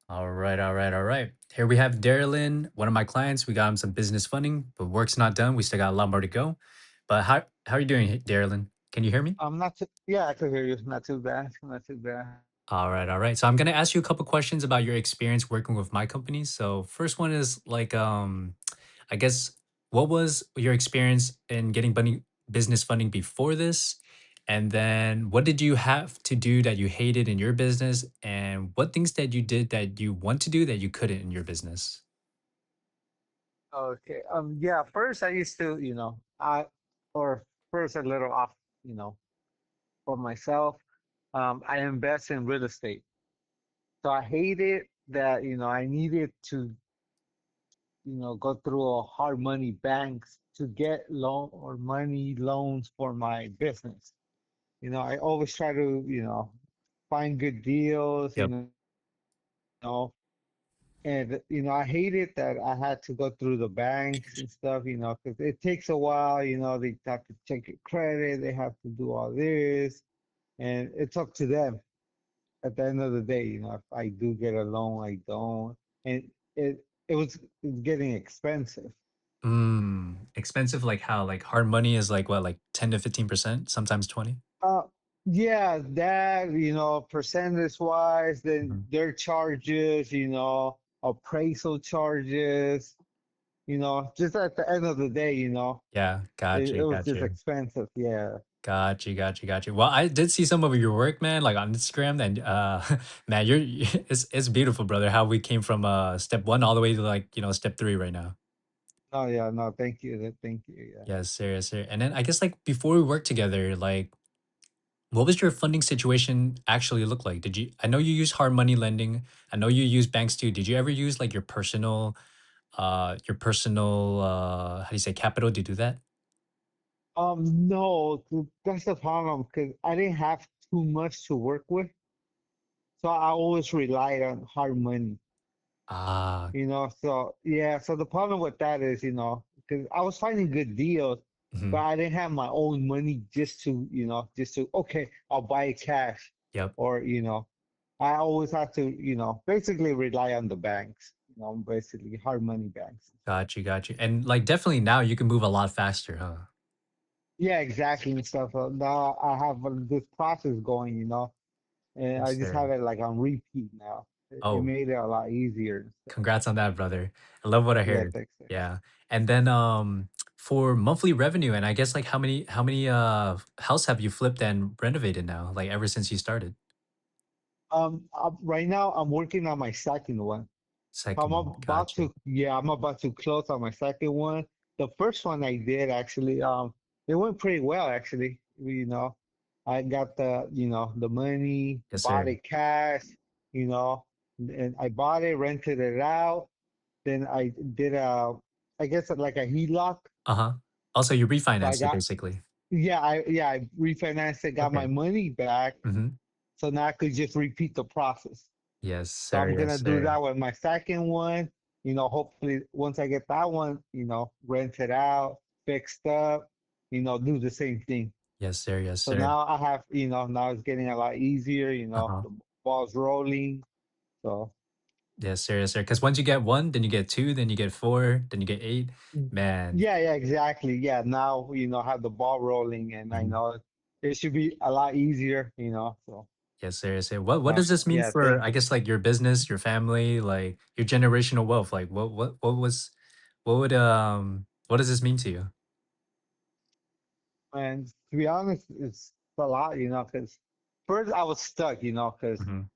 All right, all right, all right. Here we have Darylin, one of my clients. We got him some business funding, but work's not done. We still got a lot more to go. But how are you doing, Darylin? Can you hear me? I'm not too, yeah, I could hear you. Not too bad. Not too bad. All right, all right. So I'm gonna ask you a couple questions about your experience working with my company. So first one is like, I guess, what was your experience in getting business funding before this? And then what did you have to do that you hated in your business? And what things that you did that you want to do that you couldn't in your business? Okay. Yeah, first I used to, or first a little off, you know, for myself. I invest in real estate. So I hated that, I needed to, go through a hard money banks to get loan or money loans for my business. I always try to, find good deals, Yep. know, And I hated that I had to go through the banks and stuff, because it takes a while. They have to check your credit, they have to do all this, and it's up to them at the end of the day. If I do get a loan, I don't, and it's getting expensive. Expensive like how? Like hard money is like what, like 10 to 15%, sometimes 20? Uh, yeah, that percentage wise, then Mhm. their charges, appraisal charges, just at the end of the day, Yeah, got it you, was got just you. expensive, yeah. Got you, got you, got you. Well, I did see some of your work, man, like on Instagram, and man, it's beautiful, brother. How we came from step one all the way to like step three right now. Oh, yeah, no, thank you, thank you, yeah. Yes, sir, yes, sir. And then I guess like before we worked together, like what was your funding situation actually look like? Did you? I know you use hard money lending. I know you use banks too. Did you ever use like your personal how do you say capital to do that? No, that's the problem because I didn't have too much to work with, so I always relied on hard money, Ah, so yeah, so the problem with that is, because I was finding good deals, but mhm. I didn't have my own money okay, I'll buy it cash, Yep. or I always have to, basically rely on the banks, basically hard money banks. Got you, got you. And like definitely now you can move a lot faster, huh? Yeah, exactly and stuff. Now I have this process going, and I Yes, just have sir. it like on repeat now. It Oh, made it a lot easier and stuff. congrats on that, brother. I love what I Yeah, heard. thanks, thanks. Yeah. And then for monthly revenue, and I guess like how many house have you flipped and renovated now, like ever since you started? Right now I'm working on my second one. Second, got you. I'm about to close on my second one. The first one I did actually, it went pretty well actually. I got the money, Yes, bought sir. it cash, you know, and I bought it, rented it out. Then I did I guess like a HELOC. Uh-huh. Also, you So I refinanced it got, basically. I refinanced it, got my Okay. money back. Mm-hmm. So now I could just repeat the process. Yes, So sir. I'm Yes, gonna do sir. that with my second one. Hopefully once I get that one, rent it out, fixed up, do the same thing. Yes, sir. Yes, So sir. now I have, now it's getting a lot easier, Uh-huh. the ball's rolling. So Yes, sir. Yes, sir. Because once you get one, then you get two, then you get four, then you get eight. Man. yeah, yeah, exactly. Yeah, now, have the ball rolling and I Mhm. know it should be a lot easier, so Yes, sir. Yes, sir. What does this mean yeah, for, thank I you. guess, like your business, your family, like your generational wealth? Like what does this mean to you? And to be honest, it's a lot, because first I was stuck, because Mhm.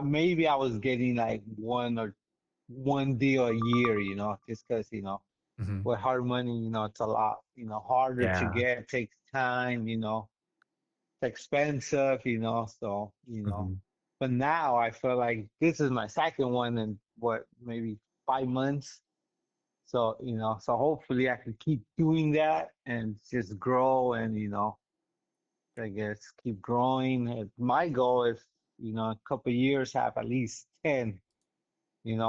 maybe I was getting like one deal a year, just because Mhm. with hard money, it's a lot, harder to Yeah. get, takes time, it's expensive, so Mhm. but now I feel like this is my second one in what, maybe 5 months. So, so hopefully I can keep doing that and just grow and, I guess keep growing. My goal is, a couple of years have at least 10, Yes,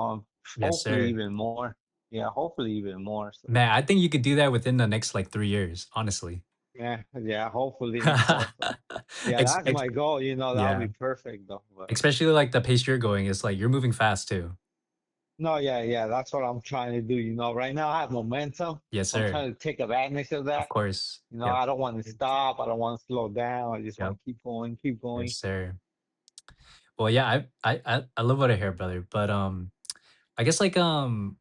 hopefully sir. even more. Yeah, hopefully even more. So Man, I think you could do that within the next like 3 years, honestly. Yeah, yeah, hopefully and stuff. So yeah, Ex- that's ex- my goal. That'll yeah, be perfect though. But especially like the pace you're going, it's like you're moving fast too. no, yeah, yeah, that's what I'm trying to do. Right now I have momentum. Yes, So I'm sir. trying to take advantage of Of that. course. Yep. I don't want to stop. I don't want to slow down. I just want Yep. to keep going, keep Yes, going. sir. Well, yeah, I love what I hear, brother. But I guess like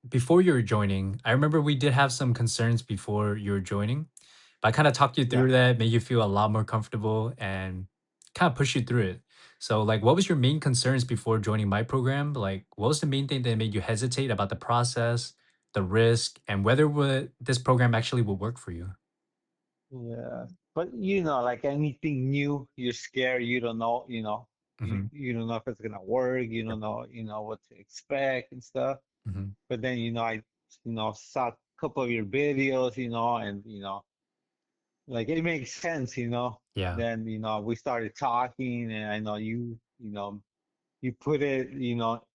before you were joining, I remember we did have some concerns before you were joining. But I kind of talked you Yeah. through that, made you feel a lot more comfortable and kind of push you through it. So like what was your main concerns before joining my program? Like what was the main thing that made you hesitate about the process, the risk, and whether this program actually will work for you? Yeah. But like anything new, you're scared, you don't know, Hmm. you don't know if it's gonna work, you Yep. don't know, what to expect and stuff. Hmm. But then, I, saw a couple of your videos, and like it makes sense, Yeah. Then, we started talking and I know you put it,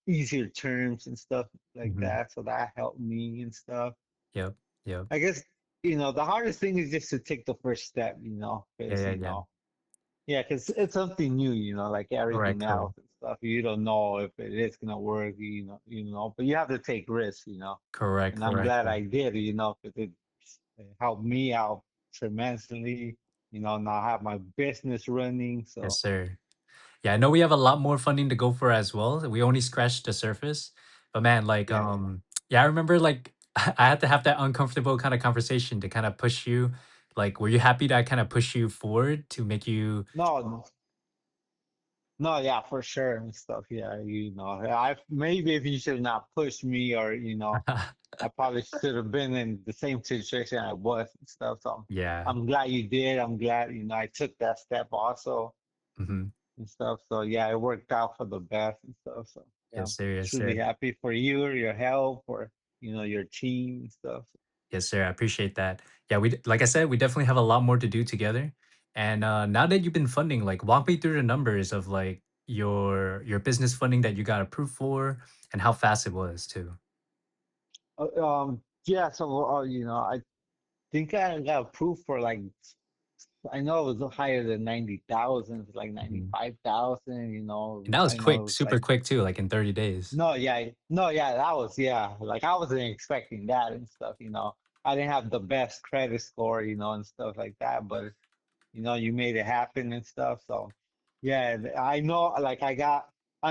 easier terms and stuff like Hmm. that. So that helped me and stuff. Yep. Yep. I guess, the hardest thing is just to take the first step, Yeah. because, Yeah. Yeah. yeah, because it's something new, like Correct. everything Correct. else and stuff. You don't know if it is gonna work, but you have to take risks, Correct. and I'm Correct. glad I did, because it helped me out tremendously, now I have my business running. Yes, So sir. Yeah, I know we have a lot more funding to go for as well. We only scratched the surface. But man, like yeah, yeah. yeah, I remember like I had to have that uncomfortable kind of conversation to kind of push you. Like, were you happy that I kind of push you forward to make you No, no, yeah, for sure and stuff. Yeah, I maybe if you should not push me, or I probably should have been in the same situation I was and stuff. So Yeah. I'm glad you did. I'm glad I took that step also Hmm. and stuff. So yeah, it worked out for the best and stuff. So yeah, Yes, I'm sir. Yes, truly sir. happy for you, your help, or your team and stuff. Yes, sir. I appreciate that. Yeah, like I said, we definitely have a lot more to do together. And now that you've been funding, like walk me through the numbers of like your business funding that you got approved for and how fast it was too. Yeah. So I think I got approved for like, I know it was higher than 90,000, like Mhm. 95,000. And that was I know it quick, was super like, quick too, like in 30 days. no, yeah, no, yeah, that was, yeah, like I wasn't expecting that and stuff. I didn't have the best credit score, and stuff like that, but you made it happen and stuff. So yeah, I know, like I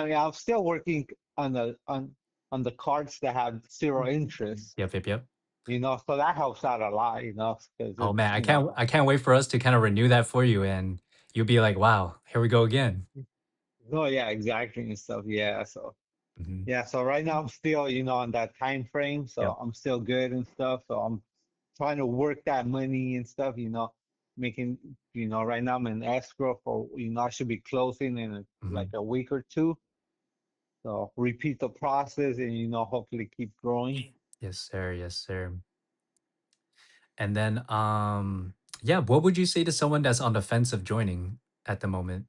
mean, I'm still working on the cards that have zero interest, Yep, yep, yep. so that helps out a lot, because Oh it's, man, I can't wait for us to kind of renew that for you and you'll be like, wow, here we go again. oh yeah, exactly and stuff. Yeah, so Hmm. yeah, so right now I'm still, on that time frame, so Yep. I'm still good and stuff. So I'm trying to work that money and stuff, making, right now I'm in escrow for, I should be closing in like Hmm. a week or two. So repeat the process and, hopefully keep growing. Yes, sir. Yes, sir. And then yeah, what would you say to someone that's on the fence of joining at the moment?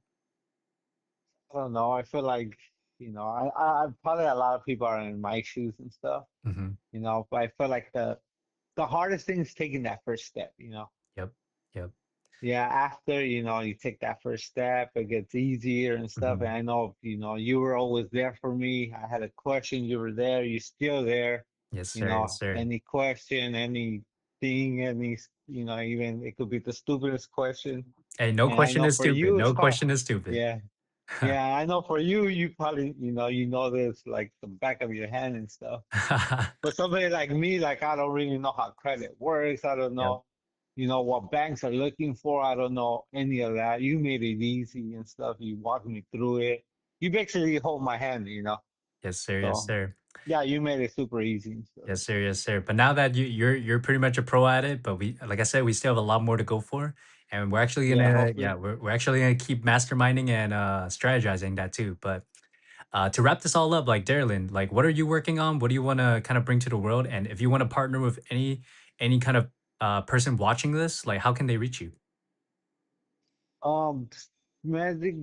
I don't know. I feel like, I probably a lot of people are in my shoes and stuff, Hmm. but I feel like the hardest thing is taking that first step, Yep. Yep. Yeah, after, you take that first step, it gets easier and stuff. And Hmm. I know, you were always there for me. I had a question, you were there, you're still there. Yes, sir. Yes, sir. Any question, anything, even it could be the stupidest question. Hey, no And I question know is for stupid. you, it's No probably, question is stupid. yeah, yeah, I know for you, you probably, this like the back of your hand and stuff. But somebody like me, like I don't really know how credit works. I don't Yep. know, what banks are looking for. I don't know any of that. You made it easy and stuff. You walked me through it. You basically hold my hand. Yes, sir. Yes, So sir. yeah, you made it super easy and stuff. Yes, sir. Yes, sir. But now that you're pretty much a pro at it, but we like I said, we still have a lot more to go for. And we're actually Yeah, gonna yeah, hopefully. we're actually gonna keep masterminding and strategizing that too. But to wrap this all up, like Darylyn, like what are you working on? What do you wanna kind of bring to the world? And if you want to partner with any kind of person watching this, like how can they reach you? Um, Magic,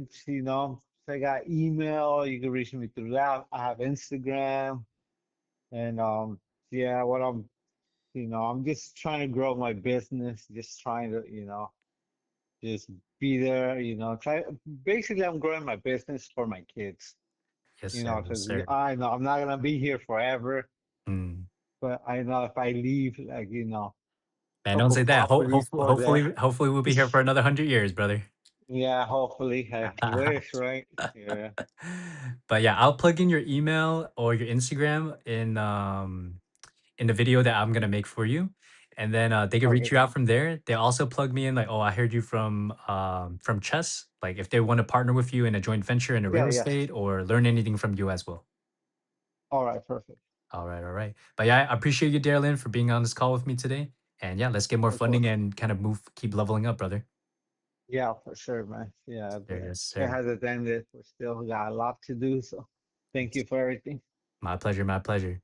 I got email. You can reach me through that. I have Instagram, and yeah, I'm just trying to grow my business. Just trying to, just be there, try basically I'm growing my business for my kids, Yes, sir. Yes, because sir. I know I'm not gonna be here forever, Mm. but I know if I leave, like, Man, don't couple say that. properties for them. Hopefully, we'll be here for another 100 years, brother. Yeah, hopefully. I wish, right? Yeah. But yeah, I'll plug in your email or your Instagram in the video that I'm gonna make for you, and then they can reach Okay. you out from there. They also plug me in like, oh, I heard you from Chess. Like if they want to partner with you in a joint venture in a real Yeah, yeah. estate or learn anything from you as well. All right, perfect. All right, all right. But yeah, I appreciate you, Darlin, for being on this call with me today. And yeah, let's get more Of funding course. and kind of keep leveling up, brother. Yeah, for sure, man. Yeah, There, but yes, it sir. hasn't ended. We still got a lot to do, so thank you for everything. My pleasure, my pleasure.